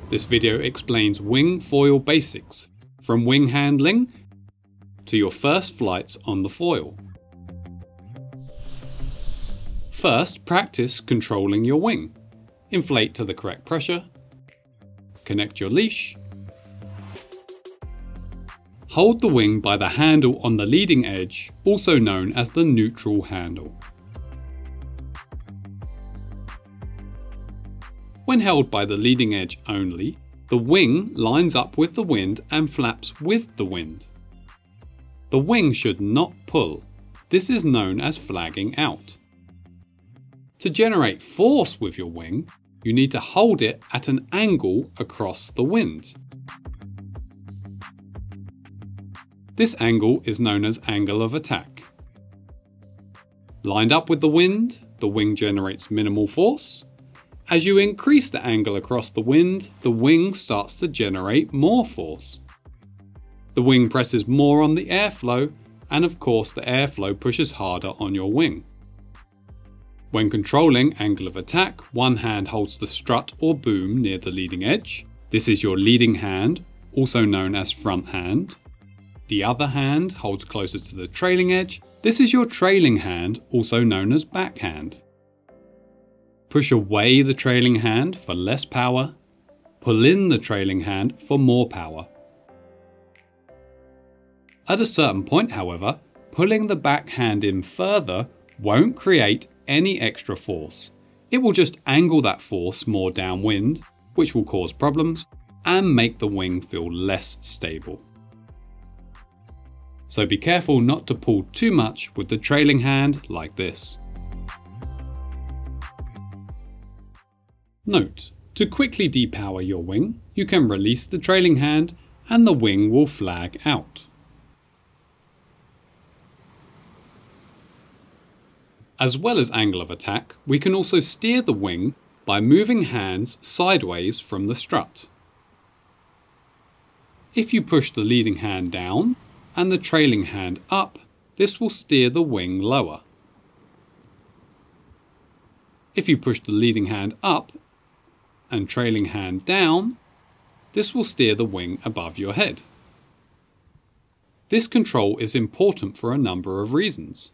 This video explains wing foil basics, from wing handling to your first flights on the foil. First, practice controlling your wing. Inflate to the correct pressure. Connect your leash. Hold the wing by the handle on the leading edge, also known as the neutral handle. When held by the leading edge only, the wing lines up with the wind and flaps with the wind. The wing should not pull. This is known as flagging out. To generate force with your wing, you need to hold it at an angle across the wind. This angle is known as angle of attack. Lined up with the wing generates minimal force. As you increase the angle across the wing starts to generate more force. The wing presses more on the airflow, and of course the airflow pushes harder on your wing. When controlling angle of attack, one hand holds the strut or boom near the leading edge. This is your leading hand, also known as front hand. The other hand holds closer to the trailing edge. This is your trailing hand, also known as backhand. Push away the trailing hand for less power. Pull in the trailing hand for more power. At a certain point, however, pulling the backhand in further won't create any extra force. It will just angle that force more downwind, which will cause problems and make the wing feel less stable. So be careful not to pull too much with the trailing hand like this. Note: to quickly depower your wing, you can release the trailing hand and the wing will flag out. As well as angle of attack, we can also steer the wing by moving hands sideways from the strut. If you push the leading hand down and the trailing hand up, this will steer the wing lower. If you push the leading hand up and trailing hand down, this will steer the wing above your head. This control is important for a number of reasons.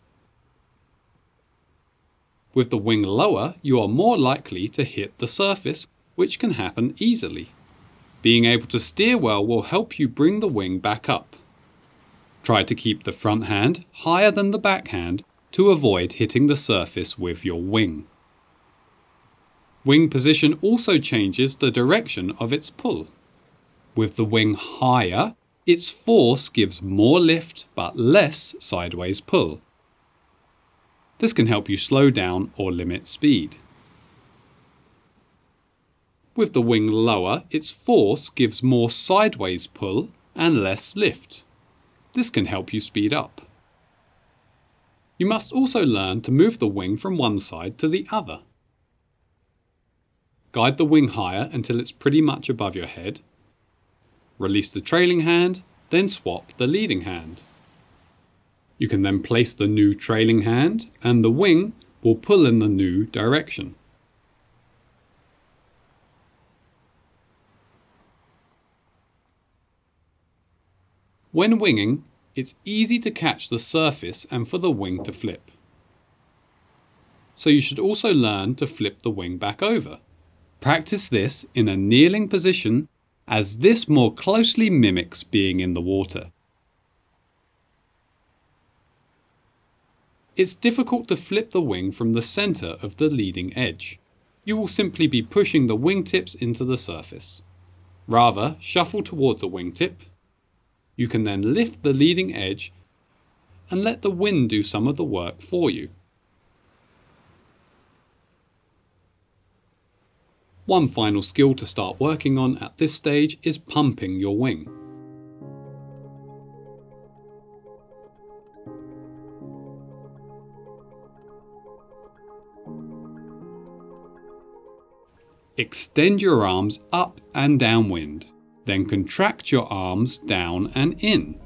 With the wing lower, you are more likely to hit the surface, which can happen easily. Being able to steer well will help you bring the wing back up. Try to keep the front hand higher than the back hand to avoid hitting the surface with your wing. Wing position also changes the direction of its pull. With the wing higher, its force gives more lift but less sideways pull. This can help you slow down or limit speed. With the wing lower, its force gives more sideways pull and less lift. This can help you speed up. You must also learn to move the wing from one side to the other. Guide the wing higher until it's pretty much above your head. Release the trailing hand, then swap the leading hand. You can then place the new trailing hand and the wing will pull in the new direction. When winging, it's easy to catch the surface and for the wing to flip. So you should also learn to flip the wing back over. Practice this in a kneeling position, as this more closely mimics being in the water. It's difficult to flip the wing from the center of the leading edge. You will simply be pushing the wingtips into the surface. Rather, shuffle towards a wingtip. You can then lift the leading edge and let the wind do some of the work for you. One final skill to start working on at this stage is pumping your wing. Extend your arms up and downwind, then contract your arms down and in.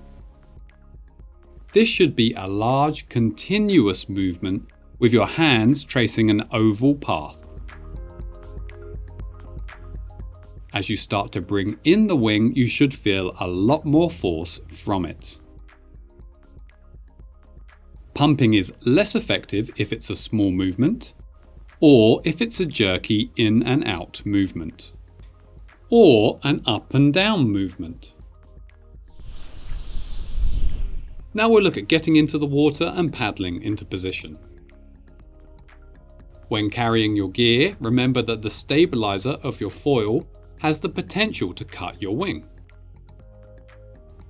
This should be a large, continuous movement with your hands tracing an oval path. As you start to bring in the wing, you should feel a lot more force from it. Pumping is less effective if it's a small movement, or if it's a jerky in and out movement, or an up and down movement. Now we'll look at getting into the water and paddling into position. When carrying your gear, remember that the stabilizer of your foil has the potential to cut your wing.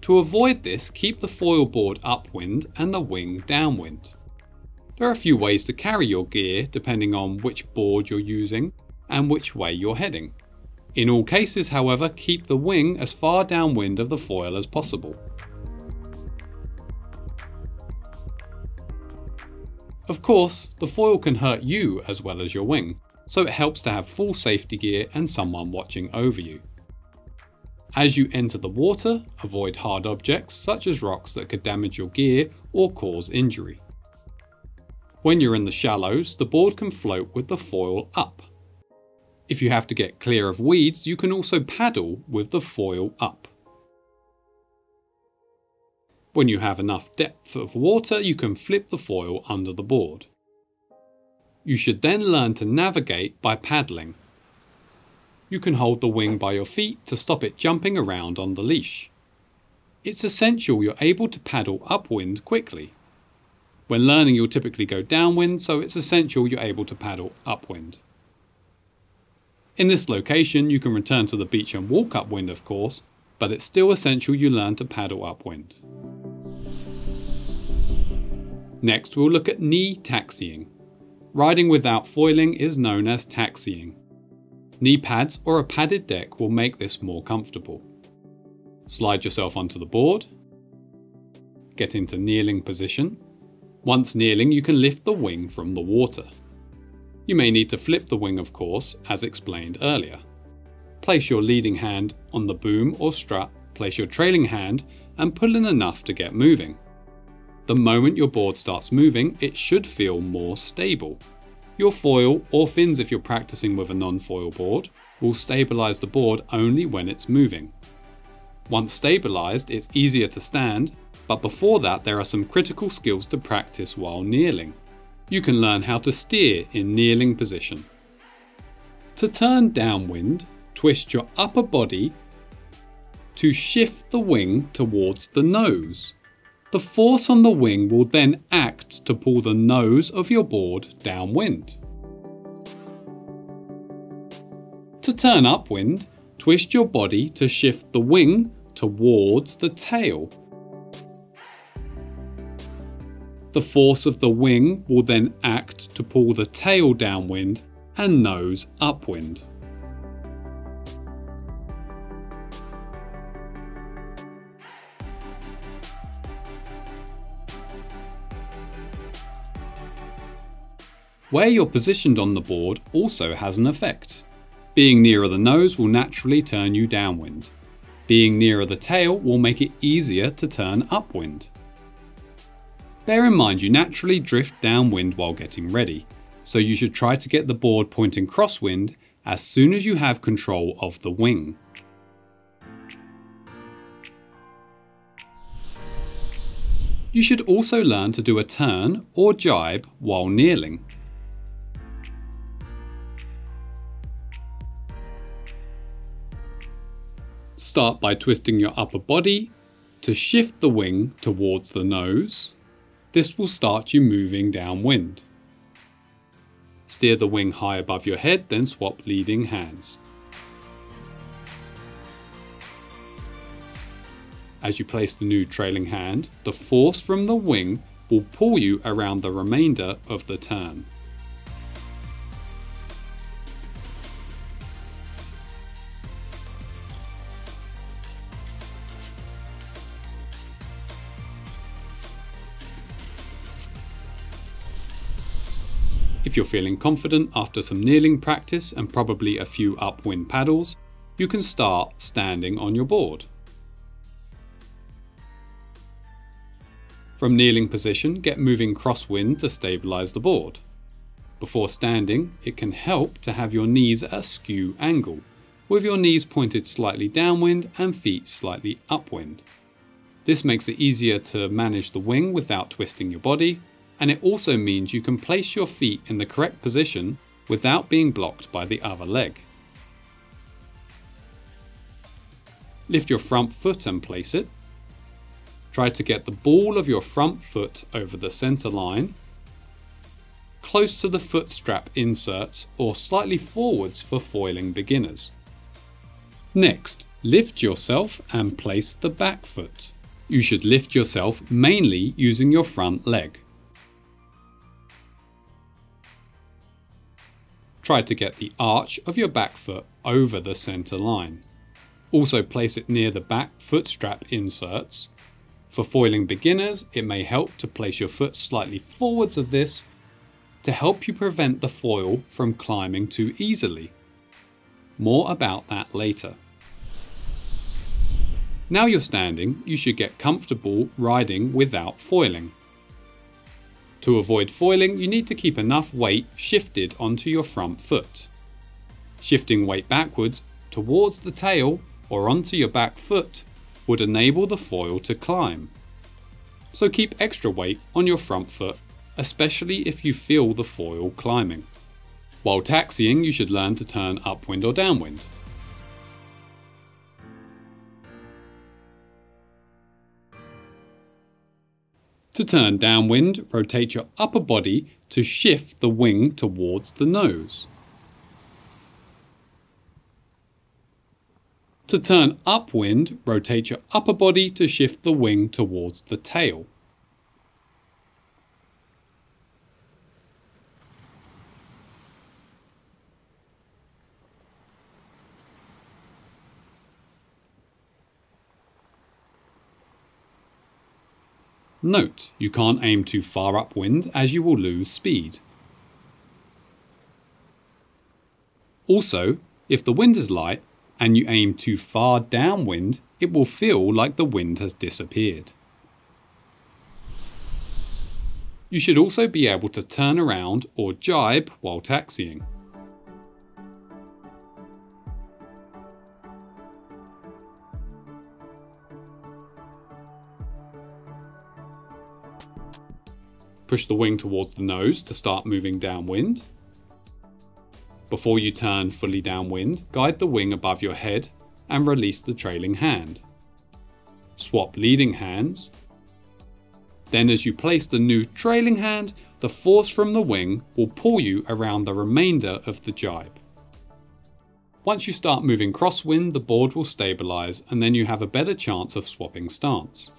To avoid this, keep the foil board upwind and the wing downwind. There are a few ways to carry your gear depending on which board you're using and which way you're heading. In all cases, however, keep the wing as far downwind of the foil as possible. Of course, the foil can hurt you as well as your wing, so it helps to have full safety gear and someone watching over you. As you enter the water, avoid hard objects such as rocks that could damage your gear or cause injury. When you're in the shallows, the board can float with the foil up. If you have to get clear of weeds, you can also paddle with the foil up. When you have enough depth of water, you can flip the foil under the board. You should then learn to navigate by paddling. You can hold the wing by your feet to stop it jumping around on the leash. It's essential you're able to paddle upwind quickly. When learning, you'll typically go downwind, so it's essential you're able to paddle upwind. In this location, you can return to the beach and walk upwind, of course, but it's still essential you learn to paddle upwind. Next, we'll look at knee taxiing. Riding without foiling is known as taxiing. Knee pads or a padded deck will make this more comfortable. Slide yourself onto the board. Get into kneeling position. Once kneeling, you can lift the wing from the water. You may need to flip the wing, of course, as explained earlier. Place your leading hand on the boom or strut, place your trailing hand and pull in enough to get moving. The moment your board starts moving, it should feel more stable. Your foil, or fins if you're practicing with a non-foil board, will stabilize the board only when it's moving. Once stabilized, it's easier to stand, but before that there are some critical skills to practice while kneeling. You can learn how to steer in kneeling position. To turn downwind, twist your upper body to shift the wing towards the nose. The force on the wing will then act to pull the nose of your board downwind. To turn upwind, twist your body to shift the wing towards the tail. The force of the wing will then act to pull the tail downwind and nose upwind. Where you're positioned on the board also has an effect. Being nearer the nose will naturally turn you downwind. Being nearer the tail will make it easier to turn upwind. Bear in mind you naturally drift downwind while getting ready, so you should try to get the board pointing crosswind as soon as you have control of the wing. You should also learn to do a turn or jibe while kneeling. Start by twisting your upper body to shift the wing towards the nose. This will start you moving downwind. Steer the wing high above your head, then swap leading hands. As you place the new trailing hand, the force from the wing will pull you around the remainder of the turn. If you're feeling confident after some kneeling practice and probably a few upwind paddles, you can start standing on your board. From kneeling position, get moving crosswind to stabilize the board. Before standing, it can help to have your knees at a skew angle. with your knees pointed slightly downwind and feet slightly upwind. This makes it easier to manage the wing without twisting your body, and it also means you can place your feet in the correct position without being blocked by the other leg. Lift your front foot and place it. Try to get the ball of your front foot over the center line, close to the foot strap inserts or slightly forwards for foiling beginners. Next, lift yourself and place the back foot. You should lift yourself mainly using your front leg. Try to get the arch of your back foot over the center line. Also place it near the back foot strap inserts. For foiling beginners, it may help to place your foot slightly forwards of this to help you prevent the foil from climbing too easily. More about that later. Now you're standing, you should get comfortable riding without foiling. To avoid foiling, you need to keep enough weight shifted onto your front foot. Shifting weight backwards towards the tail or onto your back foot would enable the foil to climb. So keep extra weight on your front foot, especially if you feel the foil climbing. While taxiing, you should learn to turn upwind or downwind. To turn downwind, rotate your upper body to shift the wing towards the nose. To turn upwind, rotate your upper body to shift the wing towards the tail. Note, you can't aim too far upwind as you will lose speed. Also, if the wind is light and you aim too far downwind, it will feel like the wind has disappeared. You should also be able to turn around or jibe while taxiing. Push the wing towards the nose to start moving downwind. Before you turn fully downwind, guide the wing above your head and release the trailing hand. Swap leading hands. Then as you place the new trailing hand, the force from the wing will pull you around the remainder of the jibe. Once you start moving crosswind, the board will stabilize and then you have a better chance of swapping stance.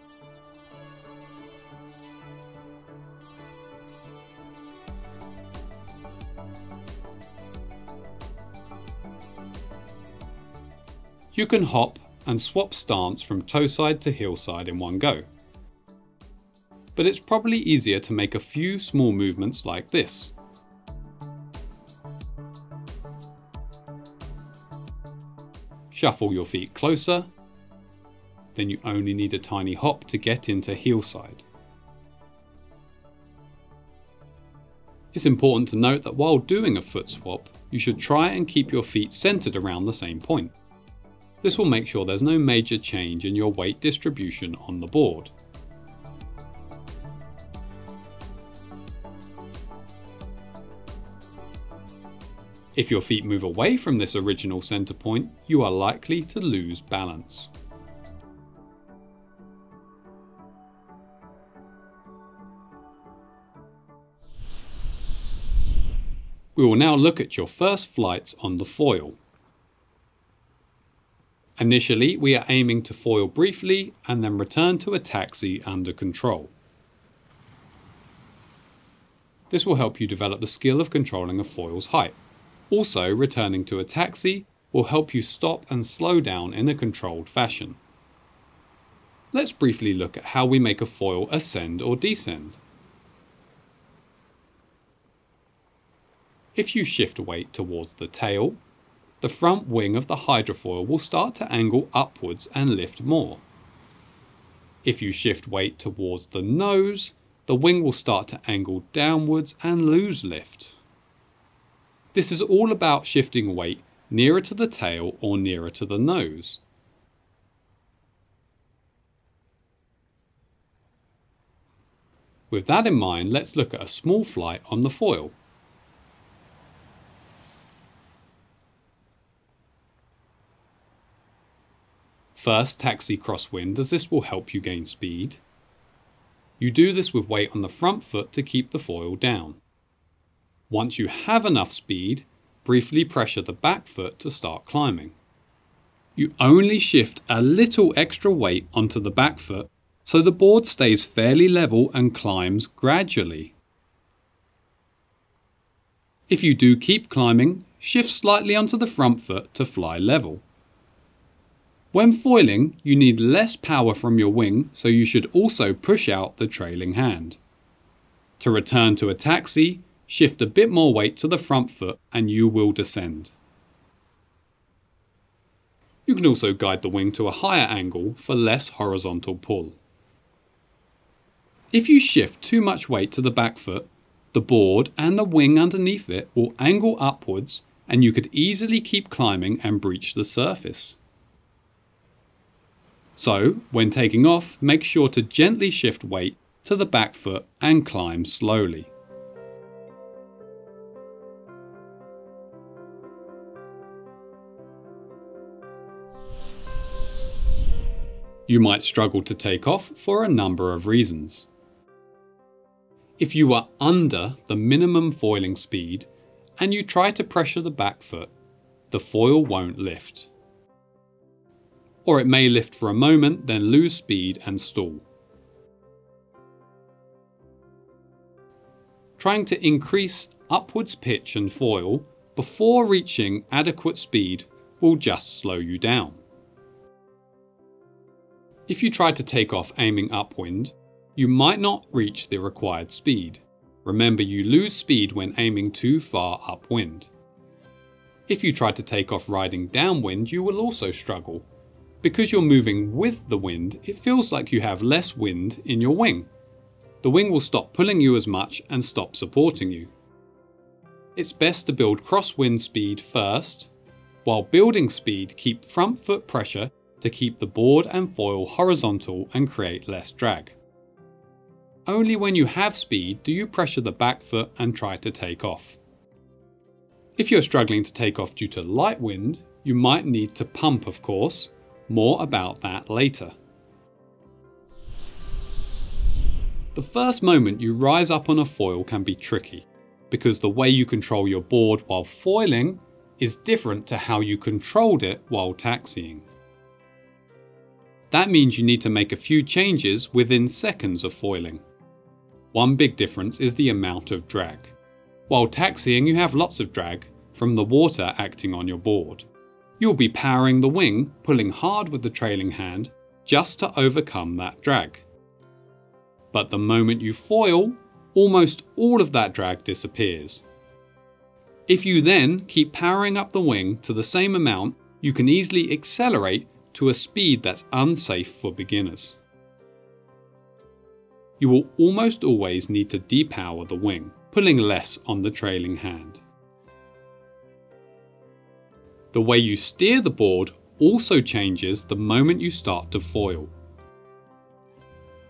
You can hop and swap stance from toe side to heel side in one go. But it's probably easier to make a few small movements like this. Shuffle your feet closer, then you only need a tiny hop to get into heel side. It's important to note that while doing a foot swap, you should try and keep your feet centered around the same point. This will make sure there's no major change in your weight distribution on the board. If your feet move away from this original center point, you are likely to lose balance. We will now look at your first flights on the foil. Initially, we are aiming to foil briefly and then return to a taxi under control. This will help you develop the skill of controlling a foil's height. Also, returning to a taxi will help you stop and slow down in a controlled fashion. Let's briefly look at how we make a foil ascend or descend. If you shift weight towards the tail, the front wing of the hydrofoil will start to angle upwards and lift more. If you shift weight towards the nose, the wing will start to angle downwards and lose lift. This is all about shifting weight nearer to the tail or nearer to the nose. With that in mind, let's look at a small flight on the foil. First, taxi crosswind, as this will help you gain speed. You do this with weight on the front foot to keep the foil down. Once you have enough speed, briefly pressure the back foot to start climbing. You only shift a little extra weight onto the back foot so the board stays fairly level and climbs gradually. If you do keep climbing, shift slightly onto the front foot to fly level. When foiling, you need less power from your wing, so you should also push out the trailing hand. To return to a taxi, shift a bit more weight to the front foot and you will descend. You can also guide the wing to a higher angle for less horizontal pull. If you shift too much weight to the back foot, the board and the wing underneath it will angle upwards and you could easily keep climbing and breach the surface. So, when taking off, make sure to gently shift weight to the back foot and climb slowly. You might struggle to take off for a number of reasons. If you are under the minimum foiling speed and you try to pressure the back foot, the foil won't lift. Or it may lift for a moment, then lose speed and stall. Trying to increase upwards pitch and foil before reaching adequate speed will just slow you down. If you try to take off aiming upwind, you might not reach the required speed. Remember, you lose speed when aiming too far upwind. If you try to take off riding downwind, you will also struggle. Because you're moving with the wind, it feels like you have less wind in your wing. The wing will stop pulling you as much and stop supporting you. It's best to build crosswind speed first. While building speed, keep front foot pressure to keep the board and foil horizontal and create less drag. Only when you have speed do you pressure the back foot and try to take off. If you're struggling to take off due to light wind, you might need to pump, of course. More about that later. The first moment you rise up on a foil can be tricky, because the way you control your board while foiling is different to how you controlled it while taxiing. That means you need to make a few changes within seconds of foiling. One big difference is the amount of drag. While taxiing, you have lots of drag from the water acting on your board. You'll be powering the wing, pulling hard with the trailing hand just to overcome that drag. But the moment you foil, almost all of that drag disappears. If you then keep powering up the wing to the same amount, you can easily accelerate to a speed that's unsafe for beginners. You will almost always need to depower the wing, pulling less on the trailing hand. The way you steer the board also changes the moment you start to foil.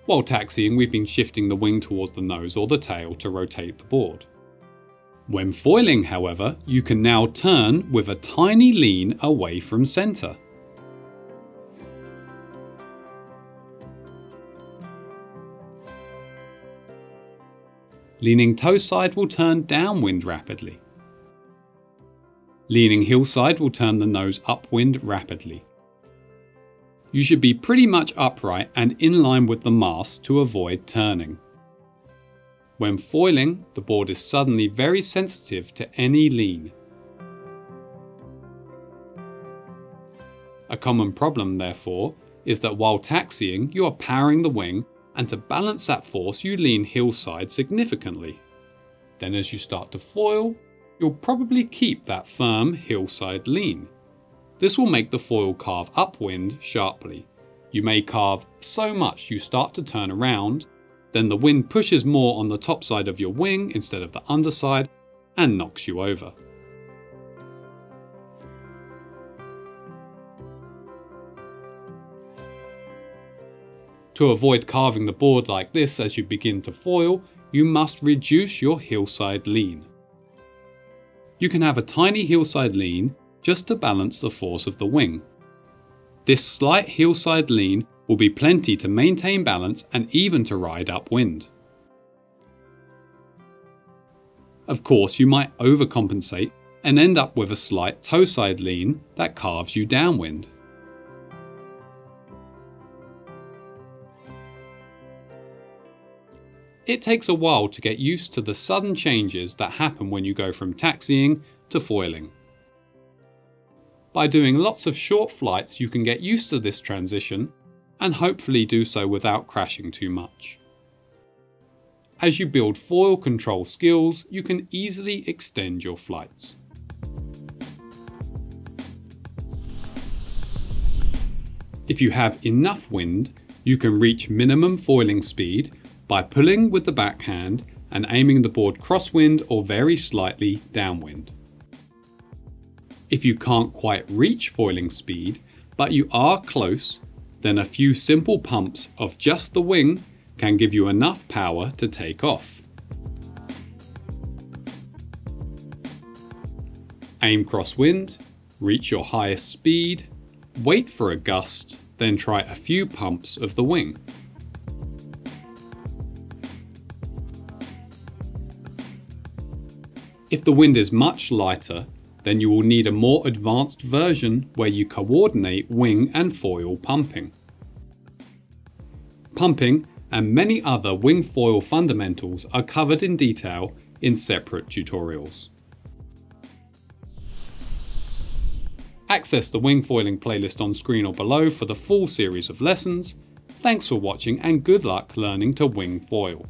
While taxiing, we've been shifting the wing towards the nose or the tail to rotate the board. When foiling, however, you can now turn with a tiny lean away from center. Leaning toe side will turn downwind rapidly. Leaning hillside will turn the nose upwind rapidly. You should be pretty much upright and in line with the mast to avoid turning. When foiling, the board is suddenly very sensitive to any lean. A common problem, therefore, is that while taxiing, you are powering the wing, and to balance that force, you lean hillside significantly. Then as you start to foil, you'll probably keep that firm hillside lean. This will make the foil carve upwind sharply. You may carve so much you start to turn around, then the wind pushes more on the top side of your wing instead of the underside and knocks you over. To avoid carving the board like this as you begin to foil, you must reduce your hillside lean. You can have a tiny hillside lean just to balance the force of the wing. This slight hillside lean will be plenty to maintain balance and even to ride upwind. Of course, you might overcompensate and end up with a slight toe-side lean that carves you downwind. It takes a while to get used to the sudden changes that happen when you go from taxiing to foiling. By doing lots of short flights, you can get used to this transition and hopefully do so without crashing too much. As you build foil control skills, you can easily extend your flights. If you have enough wind, you can reach minimum foiling speed by pulling with the backhand and aiming the board crosswind or very slightly downwind. If you can't quite reach foiling speed, but you are close, then a few simple pumps of just the wing can give you enough power to take off. Aim crosswind, reach your highest speed, wait for a gust, then try a few pumps of the wing. If the wind is much lighter, then you will need a more advanced version where you coordinate wing and foil pumping. Pumping and many other wing foil fundamentals are covered in detail in separate tutorials. Access the wing foiling playlist on screen or below for the full series of lessons. Thanks for watching and good luck learning to wing foil.